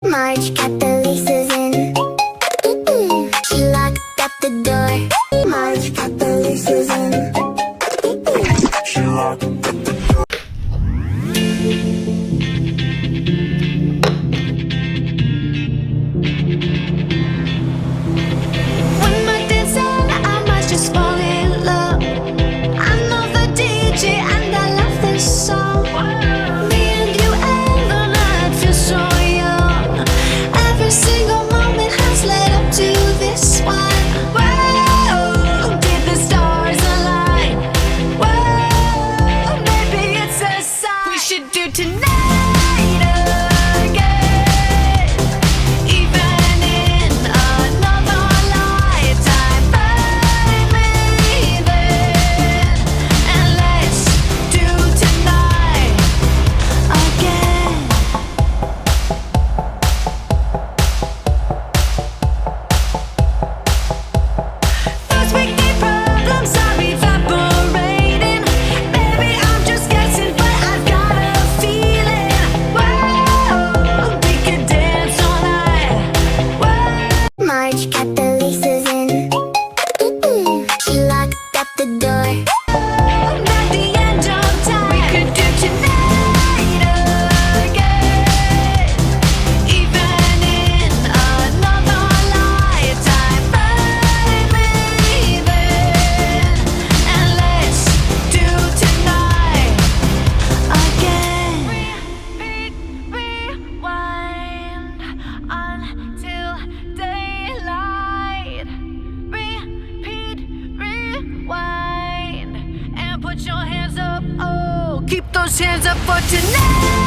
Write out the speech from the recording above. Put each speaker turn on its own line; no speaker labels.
Marge got the laces in. She locked up the door. Marge got the laces in. She locked up the door.
When my dance on, I might just fall in love. I know the DJ and I love this song. Me and you and the night feel so young. Every single moment has led up to this one. Whoa, did the stars align? Whoa, maybe it's a sign. We should do tonight again, even in another lifetime. Find me then, and let's do tonight again. Those weekday problems are evaporating. Maybe I'm just guessing, but I've got a feeling. Whoa, we could dance all night. Whoa.
Marge got the laces in. She locked up the door.
Not the end of time. We could do tonight again, even in another lifetime. Find me then, and let's do tonight again. Rewind until daylight. Repeat, rewind, and put your hands up. Oh, keep those hands up for tonight.